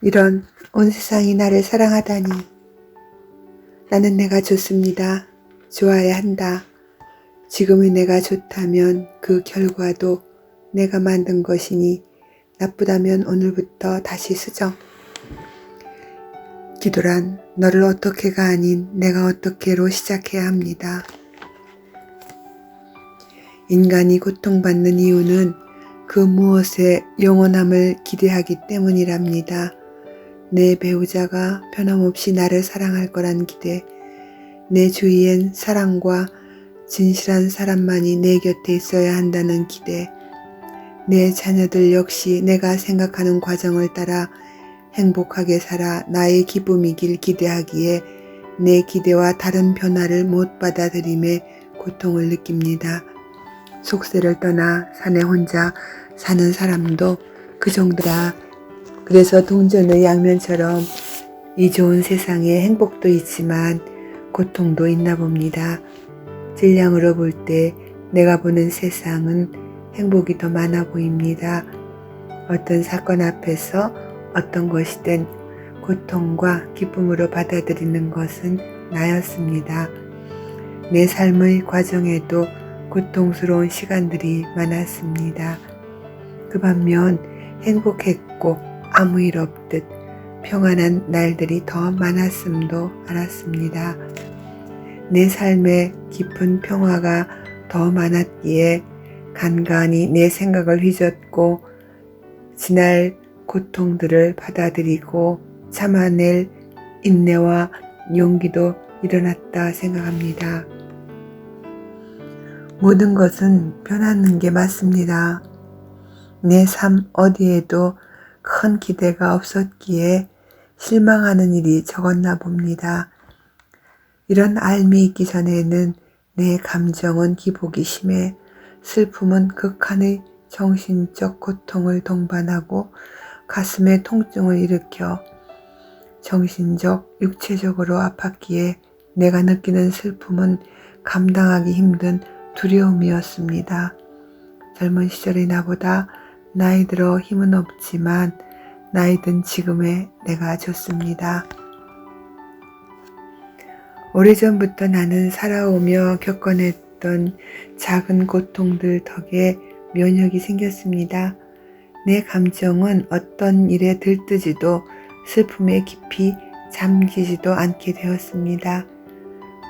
이런 온 세상이 나를 사랑하다니. 나는 내가 좋습니다. 좋아야 한다. 지금의 내가 좋다면 그 결과도 내가 만든 것이니 나쁘다면 오늘부터 다시 수정. 기도란 너를 어떻게가 아닌 내가 어떻게로 시작해야 합니다. 인간이 고통받는 이유는 그 무엇에 영원함을 기대하기 때문이랍니다. 내 배우자가 변함없이 나를 사랑할 거란 기대, 내 주위엔 사랑과 진실한 사람만이 내 곁에 있어야 한다는 기대, 내 자녀들 역시 내가 생각하는 과정을 따라 행복하게 살아 나의 기쁨이길 기대하기에 내 기대와 다른 변화를 못 받아들임에 고통을 느낍니다. 속세를 떠나 산에 혼자 사는 사람도 그 정도라. 그래서 동전의 양면처럼 이 좋은 세상에 행복도 있지만 고통도 있나 봅니다. 질량으로 볼 때 내가 보는 세상은 행복이 더 많아 보입니다. 어떤 사건 앞에서 어떤 것이든 고통과 기쁨으로 받아들이는 것은 나였습니다. 내 삶의 과정에도 고통스러운 시간들이 많았습니다. 그 반면 행복했고 아무 일 없듯 평안한 날들이 더 많았음도 알았습니다. 내 삶에 깊은 평화가 더 많았기에 간간히 내 생각을 휘젓고 지날 고통들을 받아들이고 참아낼 인내와 용기도 일어났다 생각합니다. 모든 것은 변하는 게 맞습니다. 내 삶 어디에도 큰 기대가 없었기에 실망하는 일이 적었나 봅니다. 이런 알미 있기 전에는 내 감정은 기복이 심해 슬픔은 극한의 정신적 고통을 동반하고 가슴에 통증을 일으켜 정신적, 육체적으로 아팠기에 내가 느끼는 슬픔은 감당하기 힘든 두려움이었습니다. 젊은 시절의 나보다 나이 들어 힘은 없지만 나이 든 지금의 내가 좋습니다. 오래전부터 나는 살아오며 겪어냈던 작은 고통들 덕에 면역이 생겼습니다. 내 감정은 어떤 일에 들뜨지도 슬픔에 깊이 잠기지도 않게 되었습니다.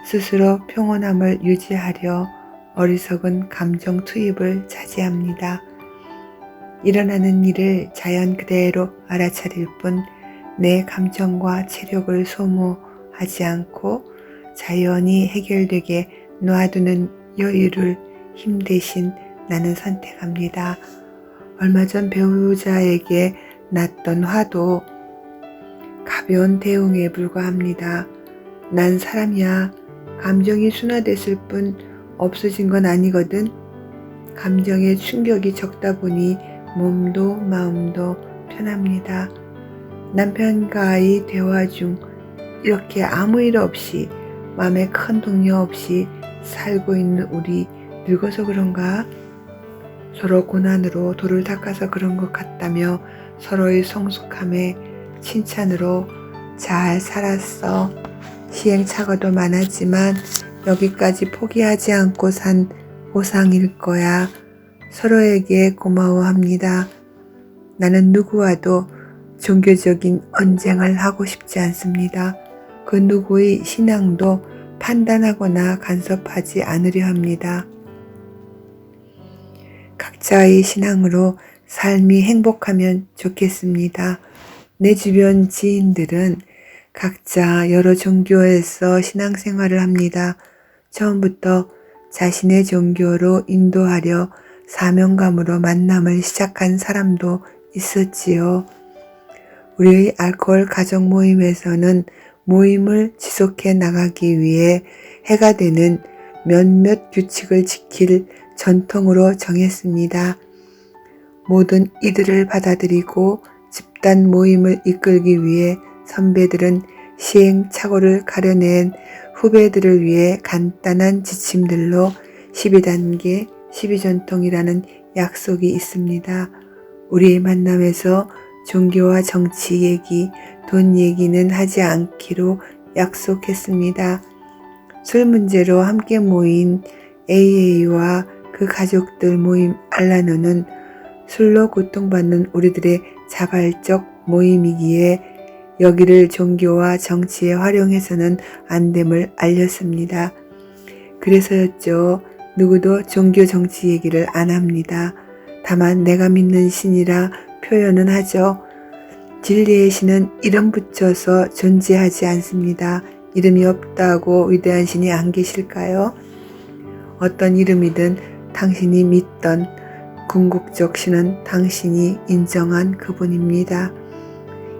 스스로 평온함을 유지하려 어리석은 감정 투입을 자제합니다. 일어나는 일을 자연 그대로 알아차릴 뿐 내 감정과 체력을 소모하지 않고 자연히 해결되게 놔두는 여유를 힘 대신 나는 선택합니다. 얼마 전 배우자에게 났던 화도 가벼운 대응에 불과합니다. 난 사람이야. 감정이 순화됐을 뿐 없어진 건 아니거든. 감정의 충격이 적다 보니 몸도 마음도 편합니다. 남편과의 대화 중 이렇게 아무 일 없이 마음에 큰 동요 없이 살고 있는 우리 늙어서 그런가? 서로 고난으로 돌을 닦아서 그런 것 같다며 서로의 성숙함에 칭찬으로 잘 살았어. 시행착오도 많았지만 여기까지 포기하지 않고 산 보상일 거야. 서로에게 고마워합니다. 나는 누구와도 종교적인 언쟁을 하고 싶지 않습니다. 그 누구의 신앙도 판단하거나 간섭하지 않으려 합니다. 각자의 신앙으로 삶이 행복하면 좋겠습니다. 내 주변 지인들은 각자 여러 종교에서 신앙생활을 합니다. 처음부터 자신의 종교로 인도하려 사명감으로 만남을 시작한 사람도 있었지요. 우리의 알코올 가족 모임에서는 모임을 지속해 나가기 위해 해가 되는 몇몇 규칙을 지킬 전통으로 정했습니다. 모든 이들을 받아들이고 집단 모임을 이끌기 위해 선배들은 시행착오를 가려낸 후배들을 위해 간단한 지침들로 12단계 12전통이라는 약속이 있습니다. 우리의 만남에서 종교와 정치 얘기, 돈 얘기는 하지 않기로 약속했습니다. 술 문제로 함께 모인 AA와 그 가족들 모임 알라노는 술로 고통받는 우리들의 자발적 모임이기에 여기를 종교와 정치에 활용해서는 안 됨을 알렸습니다. 그래서였죠. 누구도 종교 정치 얘기를 안 합니다. 다만 내가 믿는 신이라 표현은 하죠. 진리의 신은 이름 붙여서 존재하지 않습니다. 이름이 없다고 위대한 신이 안 계실까요? 어떤 이름이든 당신이 믿던 궁극적 신은 당신이 인정한 그분입니다.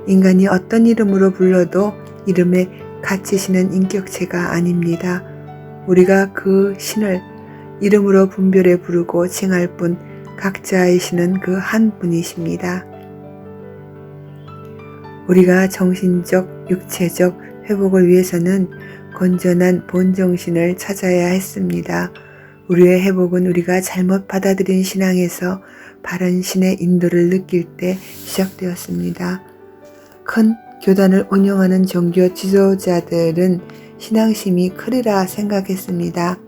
인간이 어떤 이름으로 불러도 이름에 갇히시는 인격체가 아닙니다. 우리가 그 신을 이름으로 분별해 부르고 칭할 뿐 각자의 신은 그 한 분이십니다. 우리가 정신적, 육체적 회복을 위해서는 건전한 본정신을 찾아야 했습니다. 우리의 회복은 우리가 잘못 받아들인 신앙에서 바른 신의 인도를 느낄 때 시작되었습니다. 큰 교단을 운영하는 종교 지도자들은 신앙심이 크리라 생각했습니다.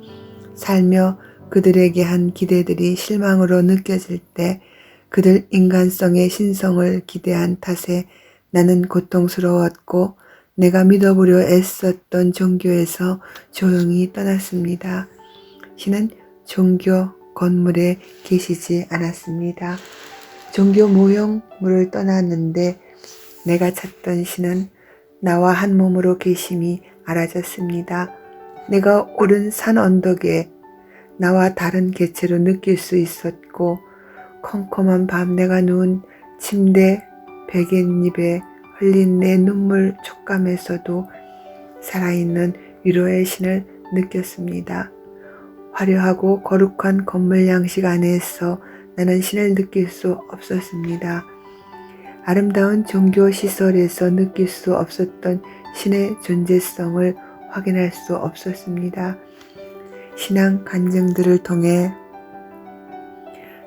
살며 그들에게 한 기대들이 실망으로 느껴질 때 그들 인간성의 신성을 기대한 탓에 나는 고통스러웠고 내가 믿어보려 애썼던 종교에서 조용히 떠났습니다. 신은 종교 건물에 계시지 않았습니다. 종교 모형물을 떠났는데 내가 찾던 신은 나와 한 몸으로 계심이 알아졌습니다. 내가 오른 산 언덕에 나와 다른 개체로 느낄 수 있었고 컴컴한 밤 내가 누운 침대 베갯잎에 흘린 내 눈물 촉감에서도 살아있는 위로의 신을 느꼈습니다. 화려하고 거룩한 건물 양식 안에서 나는 신을 느낄 수 없었습니다. 아름다운 종교 시설에서 느낄 수 없었던 신의 존재성을 확인할 수 없었습니다. 신앙 간증들을 통해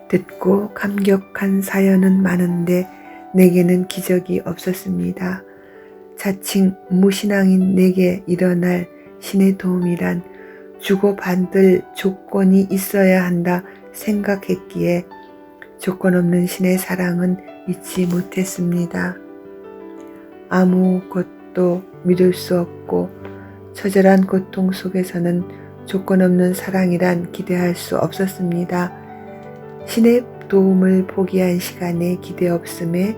듣고 감격한 사연은 많은데 내게는 기적이 없었습니다. 자칭 무신앙인 내게 일어날 신의 도움이란 주고받을 조건이 있어야 한다 생각했기에 조건 없는 신의 사랑은 잊지 못했습니다. 아무것도 믿을 수 없고 처절한 고통 속에서는 조건 없는 사랑이란 기대할 수 없었습니다. 신의 도움을 포기한 시간에 기대 없음에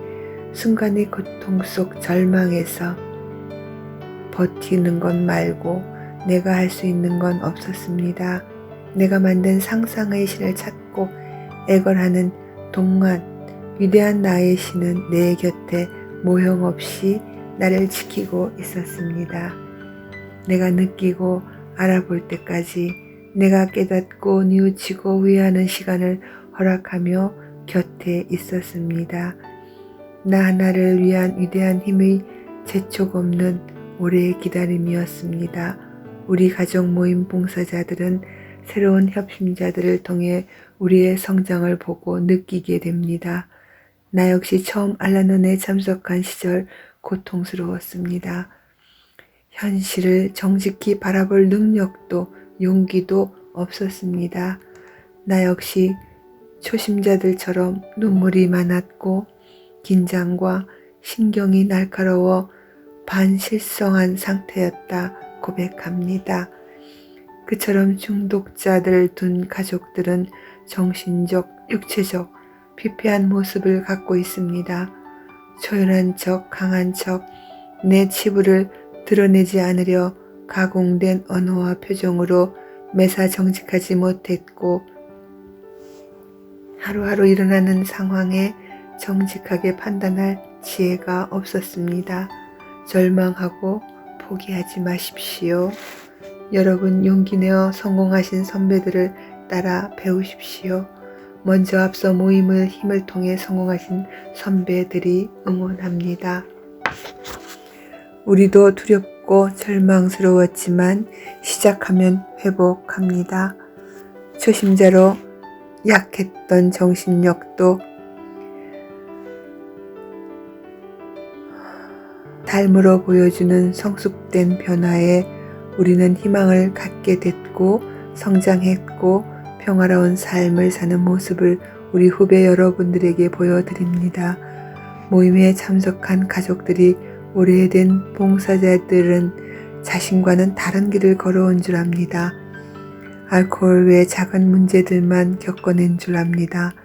순간의 고통 속 절망에서 버티는 것 말고 내가 할 수 있는 건 없었습니다. 내가 만든 상상의 신을 찾고 애걸하는 동안 위대한 나의 신은 내 곁에 모형 없이 나를 지키고 있었습니다. 내가 느끼고 알아볼 때까지 내가 깨닫고 뉘우치고 후회하는 시간을 허락하며 곁에 있었습니다. 나 하나를 위한 위대한 힘의 재촉 없는 오래의 기다림이었습니다. 우리 가족 모임 봉사자들은 새로운 협심자들을 통해 우리의 성장을 보고 느끼게 됩니다. 나 역시 처음 알라논에 참석한 시절 고통스러웠습니다. 현실을 정직히 바라볼 능력도 용기도 없었습니다. 나 역시 초심자들처럼 눈물이 많았고 긴장과 신경이 날카로워 반실성한 상태였다 고백합니다. 그처럼 중독자들 둔 가족들은 정신적, 육체적, 피폐한 모습을 갖고 있습니다. 초연한 척, 강한 척, 내 치부를 드러내지 않으려 가공된 언어와 표정으로 매사 정직하지 못했고 하루하루 일어나는 상황에 정직하게 판단할 지혜가 없었습니다. 절망하고 포기하지 마십시오. 여러분 용기 내어 성공하신 선배들을 따라 배우십시오. 먼저 앞서 모임을 힘을 통해 성공하신 선배들이 응원합니다. 우리도 두렵고 절망스러웠지만 시작하면 회복합니다. 초심자로 약했던 정신력도 삶으로 보여주는 성숙된 변화에 우리는 희망을 갖게 됐고 성장했고 평화로운 삶을 사는 모습을 우리 후배 여러분들에게 보여드립니다. 모임에 참석한 가족들이 오래된 봉사자들은 자신과는 다른 길을 걸어온 줄 압니다. 알코올 외 작은 문제들만 겪어낸 줄 압니다.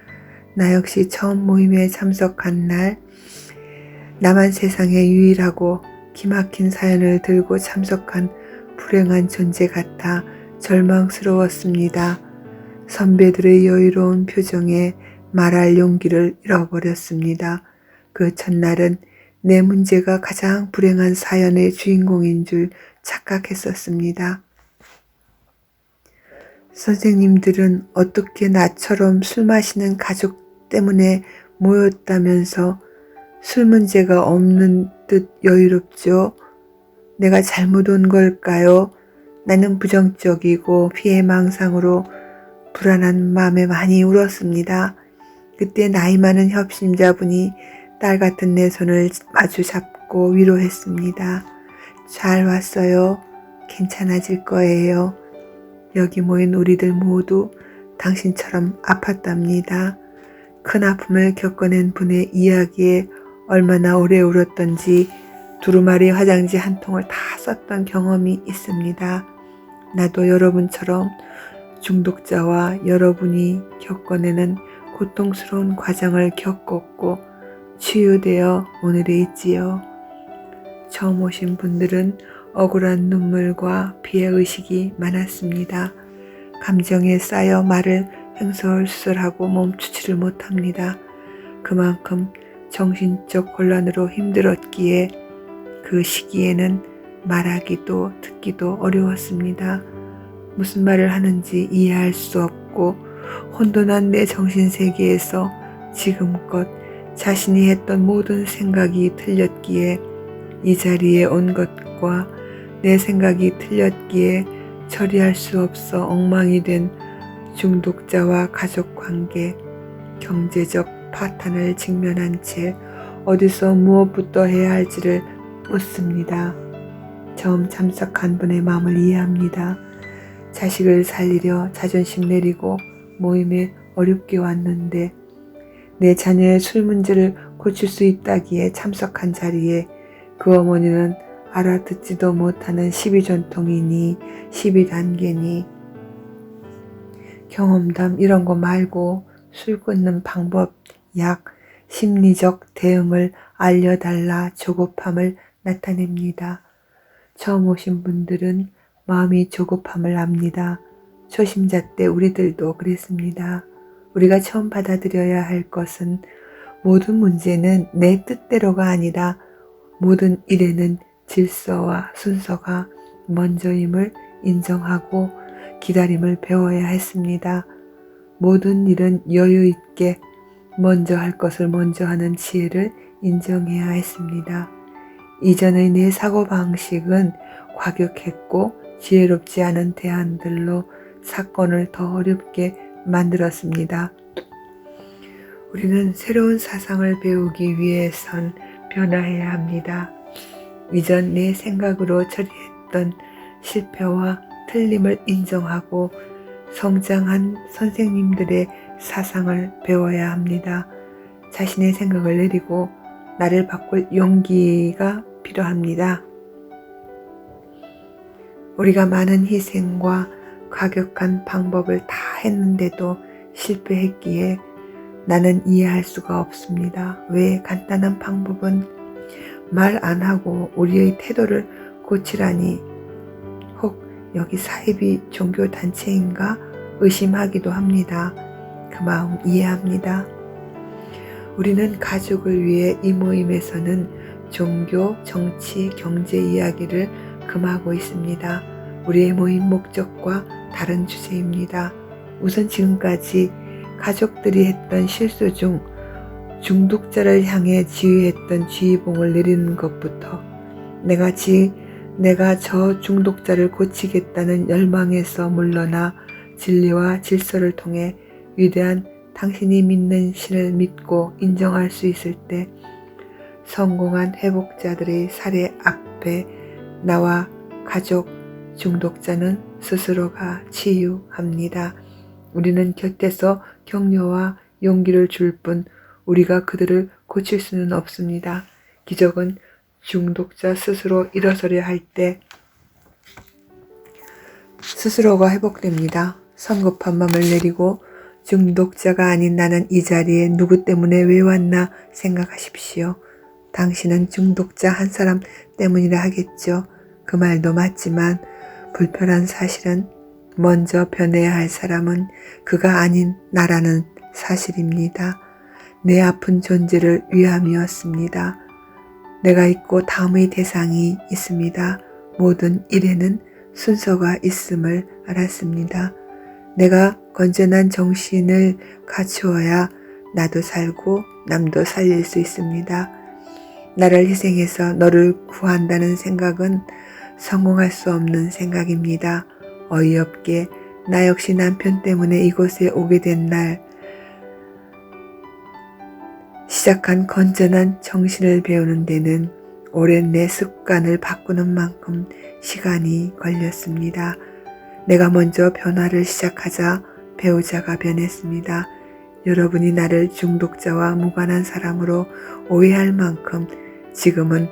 나 역시 처음 모임에 참석한 날 나만 세상에 유일하고 기막힌 사연을 들고 참석한 불행한 존재 같아 절망스러웠습니다. 선배들의 여유로운 표정에 말할 용기를 잃어버렸습니다. 그 첫날은 내 문제가 가장 불행한 사연의 주인공인 줄 착각했었습니다. 선생님들은 어떻게 나처럼 술 마시는 가족 때문에 모였다면서 술 문제가 없는 듯 여유롭죠? 내가 잘못 온 걸까요? 나는 부정적이고 피해망상으로 불안한 마음에 많이 울었습니다. 그때 나이 많은 협심자분이 딸 같은 내 손을 마주 잡고 위로했습니다. 잘 왔어요. 괜찮아질 거예요. 여기 모인 우리들 모두 당신처럼 아팠답니다. 큰 아픔을 겪어낸 분의 이야기에 얼마나 오래 울었던지 두루마리 화장지 한 통을 다 썼던 경험이 있습니다. 나도 여러분처럼 중독자와 여러분이 겪어내는 고통스러운 과정을 겪었고 치유되어 오늘에 있지요. 처음 오신 분들은 억울한 눈물과 피해의식이 많았습니다. 감정에 쌓여 말을 횡설수설하고 멈추지를 못합니다. 그만큼 정신적 혼란으로 힘들었기에 그 시기에는 말하기도 듣기도 어려웠습니다. 무슨 말을 하는지 이해할 수 없고 혼돈한 내 정신세계에서 지금껏 자신이 했던 모든 생각이 틀렸기에 이 자리에 온 것과 내 생각이 틀렸기에 처리할 수 없어 엉망이 된 중독자와 가족관계, 경제적 파탄을 직면한 채 어디서 무엇부터 해야 할지를 묻습니다. 처음 참석한 분의 마음을 이해합니다. 자식을 살리려 자존심 내리고 모임에 어렵게 왔는데 내 자녀의 술 문제를 고칠 수 있다기에 참석한 자리에 그 어머니는 알아듣지도 못하는 12전통이니 12단계니 경험담 이런 거 말고 술 끊는 방법, 약, 심리적 대응을 알려달라 조급함을 나타냅니다. 처음 오신 분들은 마음이 조급함을 압니다. 초심자 때 우리들도 그랬습니다. 우리가 처음 받아들여야 할 것은 모든 문제는 내 뜻대로가 아니라 모든 일에는 질서와 순서가 먼저임을 인정하고 기다림을 배워야 했습니다. 모든 일은 여유 있게 먼저 할 것을 먼저 하는 지혜를 인정해야 했습니다. 이전의 내 사고방식은 과격했고 지혜롭지 않은 대안들로 사건을 더 어렵게 만들었습니다. 우리는 새로운 사상을 배우기 위해선 변화해야 합니다. 이전 내 생각으로 처리했던 실패와 틀림을 인정하고 성장한 선생님들의 사상을 배워야 합니다. 자신의 생각을 내리고 나를 바꿀 용기가 필요합니다. 우리가 많은 희생과 과격한 방법을 다 했는데도 실패했기에 나는 이해할 수가 없습니다. 왜 간단한 방법은 말 안 하고 우리의 태도를 고치라니, 혹 여기 사이비 종교단체인가 의심하기도 합니다. 그 마음 이해합니다. 우리는 가족을 위해 이 모임에서는 종교, 정치, 경제 이야기를 금하고 있습니다. 우리의 모임 목적과 다른 주제입니다. 우선 지금까지 가족들이 했던 실수 중 중독자를 향해 지휘했던 지휘봉을 내리는 것부터 내가 저 중독자를 고치겠다는 열망에서 물러나 진리와 질서를 통해 위대한 당신이 믿는 신을 믿고 인정할 수 있을 때 성공한 회복자들의 사례 앞에 나와 가족 중독자는 스스로가 치유합니다. 우리는 곁에서 격려와 용기를 줄 뿐 우리가 그들을 고칠 수는 없습니다. 기적은 중독자 스스로 일어서려 할 때 스스로가 회복됩니다. 성급한 마음을 내리고 중독자가 아닌 나는 이 자리에 누구 때문에 왜 왔나 생각하십시오. 당신은 중독자 한 사람 때문이라 하겠죠. 그 말도 맞지만 불편한 사실은 먼저 변해야 할 사람은 그가 아닌 나라는 사실입니다. 내 아픈 존재를 위함이었습니다. 내가 있고 다음의 대상이 있습니다. 모든 일에는 순서가 있음을 알았습니다. 내가 건전한 정신을 갖추어야 나도 살고 남도 살릴 수 있습니다. 나를 희생해서 너를 구한다는 생각은 성공할 수 없는 생각입니다. 어이없게 나 역시 남편 때문에 이곳에 오게 된 날 시작한 건전한 정신을 배우는 데는 오랜 내 습관을 바꾸는 만큼 시간이 걸렸습니다. 내가 먼저 변화를 시작하자 배우자가 변했습니다. 여러분이 나를 중독자와 무관한 사람으로 오해할 만큼 지금은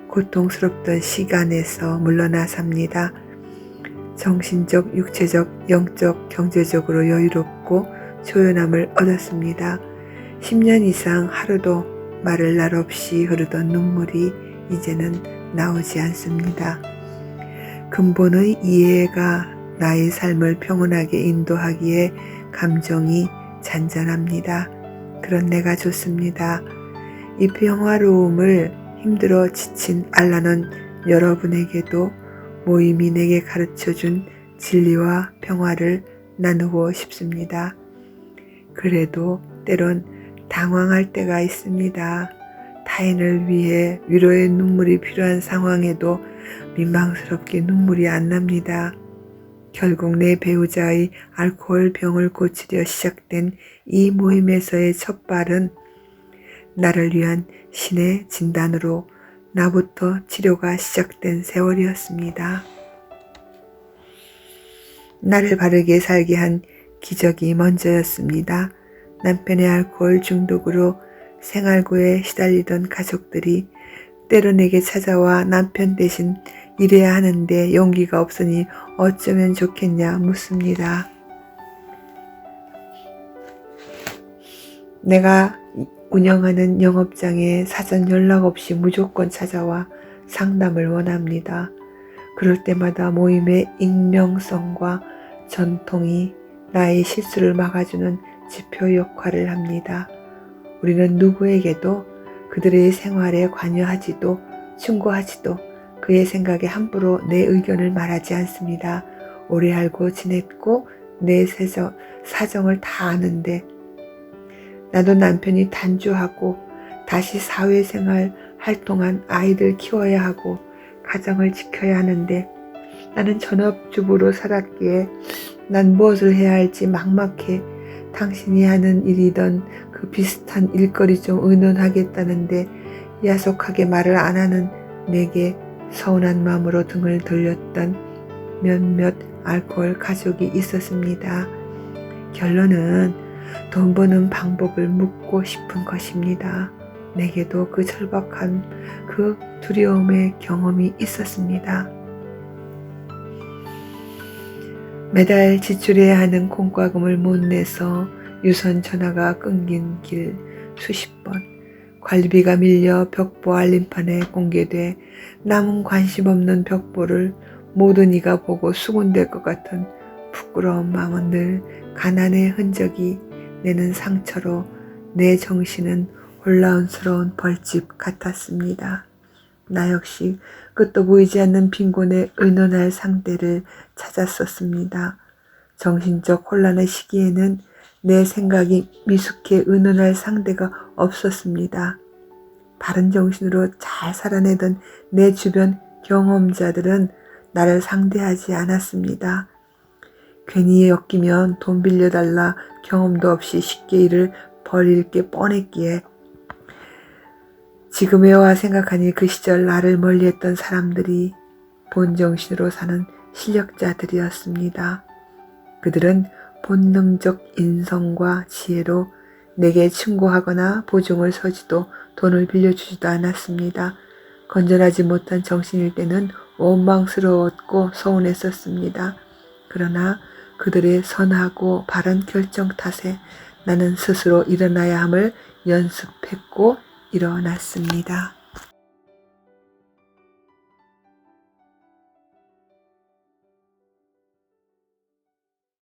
고통스럽던 시간에서 물러나 삽니다. 정신적, 육체적, 영적, 경제적으로 여유롭고 조연함을 얻었습니다. 10년 이상 하루도 마를 날 없이 흐르던 눈물이 이제는 나오지 않습니다. 근본의 이해가 나의 삶을 평온하게 인도하기에 감정이 잔잔합니다. 그런 내가 좋습니다. 이 평화로움을 힘들어 지친 알라는 여러분에게도 모임이 내게 가르쳐준 진리와 평화를 나누고 싶습니다. 그래도 때론 당황할 때가 있습니다. 타인을 위해 위로의 눈물이 필요한 상황에도 민망스럽게 눈물이 안 납니다. 결국 내 배우자의 알코올 병을 고치려 시작된 이 모임에서의 첫 발은 나를 위한 신의 진단으로 나부터 치료가 시작된 세월이었습니다. 나를 바르게 살게 한 기적이 먼저였습니다. 남편의 알코올 중독으로 생활고에 시달리던 가족들이 때로 내게 찾아와 남편 대신 일해야 하는데 용기가 없으니 어쩌면 좋겠냐 묻습니다. 내가 운영하는 영업장에 사전 연락 없이 무조건 찾아와 상담을 원합니다. 그럴 때마다 모임의 익명성과 전통이 나의 실수를 막아주는 지표 역할을 합니다. 우리는 누구에게도 그들의 생활에 관여하지도 충고하지도 그의 생각에 함부로 내 의견을 말하지 않습니다. 오래 알고 지냈고 내 사정을 다 아는데 나도 남편이 단주하고 다시 사회생활 할 동안 아이들 키워야 하고 가정을 지켜야 하는데 나는 전업주부로 살았기에 난 무엇을 해야 할지 막막해 당신이 하는 일이던 그 비슷한 일거리 좀 의논하겠다는데 야속하게 말을 안 하는 내게 서운한 마음으로 등을 돌렸던 몇몇 알코올 가족이 있었습니다. 결론은 돈 버는 방법을 묻고 싶은 것입니다. 내게도 그 절박한 그 두려움의 경험이 있었습니다. 매달 지출해야 하는 공과금을 못 내서 유선 전화가 끊긴 길 수십 번, 관리비가 밀려 벽보 알림판에 공개돼 남은 관심 없는 벽보를 모든 이가 보고 수군될 것 같은 부끄러운 마음은 늘 가난의 흔적이 내는 상처로 내 정신은 혼란스러운 벌집 같았습니다. 나 역시 끝도 보이지 않는 빈곤에 의논할 상대를 찾았었습니다. 정신적 혼란의 시기에는 내 생각이 미숙해 의논할 상대가 없었습니다. 바른 정신으로 잘 살아내던 내 주변 경험자들은 나를 상대하지 않았습니다. 괜히 엮이면 돈 빌려달라 경험도 없이 쉽게 일을 벌일 게 뻔했기에 지금에 와 생각하니 그 시절 나를 멀리했던 사람들이 본정신으로 사는 실력자들이었습니다. 그들은 본능적 인성과 지혜로 내게 충고하거나 보증을 서지도 돈을 빌려주지도 않았습니다. 건전하지 못한 정신일 때는 원망스러웠고 서운했었습니다. 그러나 그들의 선하고 바른 결정 탓에 나는 스스로 일어나야 함을 연습했고 일어났습니다.